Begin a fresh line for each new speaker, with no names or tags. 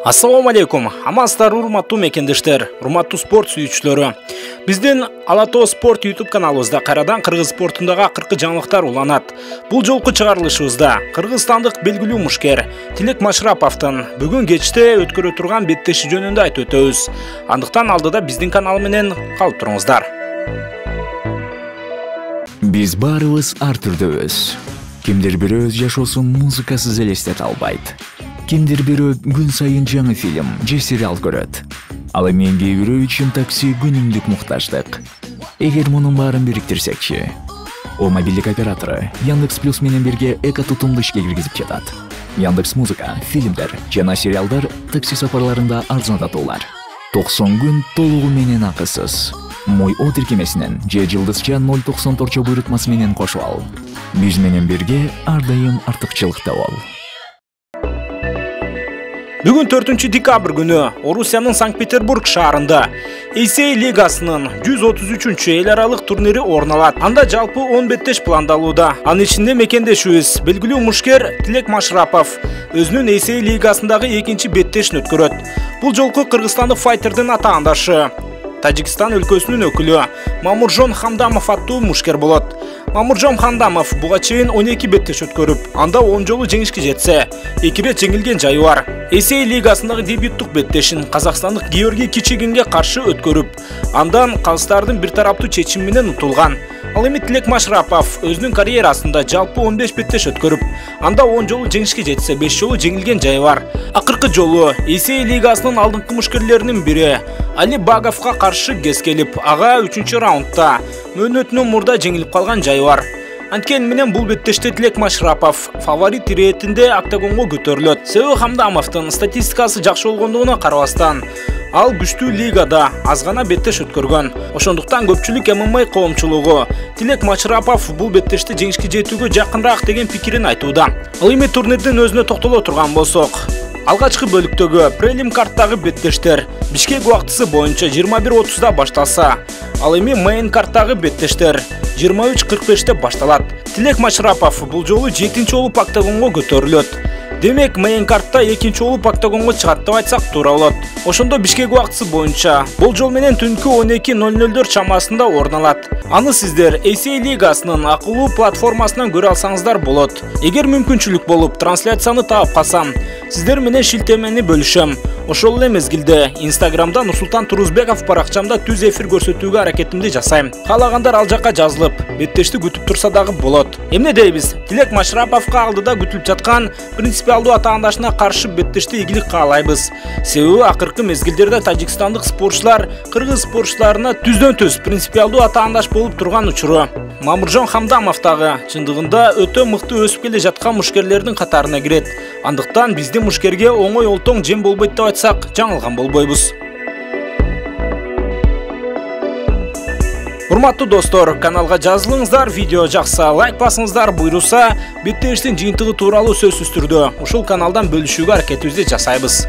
Ассаламу алейкум, амансыздар урматтуу мекендештер, урматтуу спорт сүйүүчүлөрү. Биздин Алатоо спорт YouTube каналыбызда кайрадан кыргыз спортундагы акыркы жаңылыктар уланат. Бул жолку чыгарылышыбызда кыргызстандык белгилүү мушкер Тилек Машраповдун бүгүн кечте өткөрө турган беттеши жөнүндө айтып өтөбүз. Андыктан алдыда биздин канал менен калып туруңуздар.
Биз баарыбыз ар түрдөбүз. Кимдир бирөө өз жашоосун музыкасыз элестете албайт. Кимдир бирөө күн сайын жаңы фильм же сериал көрөт. Ал эми кээ бирөө үчүн такси күнүмдүк муктаждык. Эгер мунун баарын бириктирсекчи, о мобилдик оператору Яндекс+ менен бирге эко тутумду ишке киргизип жатат. Яндекс Музыка, фильмдер жана сериалдар такси сапарларында арзандатуулар. 90 күн толугу менен акысыз. Мой о тиркемесинен же жылдызча 0.94 буйрутмасы менен кошуп ал. Биз менен бирге ар дайым артыкчылыкта бол.
Бүгүн 4 декабрь күнү Орусиянын Санкт-Петербург шаарында Эйсей лигасынын 133-чү эл аралык турнири орун алат. Анда жалпы 10 беттеш пландалууда. Анын ичинде мекендешибиз белгилүү мушкер Тилек Машрапов өзүнүн Эйсей лигасындагы экинчи беттешин өткөрөт. Бул жолку кыргызстандык файтердин атаандашы Тажикстан өлкөсүнүн өкүлү Мамуржон Хамдамов аттуу мушкер болот. Мамуржон Хамдамов буга чейин 12 беттеш өткөрүп, анда 10 жолу жеңишке жетсе, 2 рет жеңилген жайы бар. Эсей лигасындагы дебюттук беттешин казакстандык Георгий Кичигинге каршы өткөрүп, андан калыстардын бир тараптуу чечими менен утулган. Ал эми Тилек Машрапов өзүнүн карьерасында жалпы 15 беттеш өткөрүп, анда 10 жолу жеңишке жетсе, 5 жолу жеңилген жайы бар. Акыркы жолу Эсей лигасынын алдыңкы мушкерлеринин бири Али Баговго каршы кескелип, ага 3-раундда мөөнөтүнөн мурда жеңилип калган жайы бар. Анткени менен бул беттеште Тилек Машрапов фаворит иретинде октагонго көтөрүлөт. Себеби Хамдамовдун статистикасы жакшы болгондугуна карабастан, ал күчтүү лигада аз гана беттеш өткөргөн. Ошондуктан көпчүлүк ММА коомчулугу Тилек Машрапов бул беттеште жеңишке жетүүгө жакыныраак деген пикирин айтууда. Ал эми турнирдин өзүнө токтоло турган болсок, алгачкы бөлүктөгү прелим карттагы беттештер Бишкек убактысы боюнча 21:30да башталса, ал эми мейн карттагы беттештер 23:45те башталат. Тилек Машрапов бул жолу 7-чи болуп октагонго көтөрүлөт. Демек, мейн картта 2-чи болуп октагонго чыгат деп айтсак туура болот. Ошондо Бишкек убактысы боюнча бул жол менен түнкү 12:00 чамасында орун алат. Аны сиздер Эйсей лигасынын акылуу платформасынан көрө алсаңыздар болот. Эгер мүмкүнчүлүк болуп трансляцияны таап калсам, сиздер менен шилтемени бөлүшөм. Ошол эле мезгилде Инстаграмда Нурсултан Турузбеков баракчамда түз эфир көрсөтүүгө аракетимди жасайм. Каалагандар ал жакка жазылып, беттешти күтүп турса дагы болот. Эмне дейбиз? Тилек Машраповго алдыда күтүлүп жаткан принципиалдуу атаандашына каршы беттешти ийгилик каалайбыз. Себеби акыркы мезгилдерде тажикстандык спортчулар кыргыз спортчуларына түздөн-түз принципиалдуу атаандаш болуп турган учуру. Мамуржон Хамдамов дагы чындыгында өтө мыкты өсүп келе жаткан мушкерлердин катарына кирет. Андыктан биздин мушкерге оңой олтоң жем болбойт деп айтсак, жаңылган болбойбуз. Урматтуу достор, каналга жазылыңыздар, видео жакса лайк басыңыздар, буйруса беттештин жыйынтыгы тууралуу сөзсүз түрдө ушул каналдан бөлүшүүгө аракетибизди жасайбыз.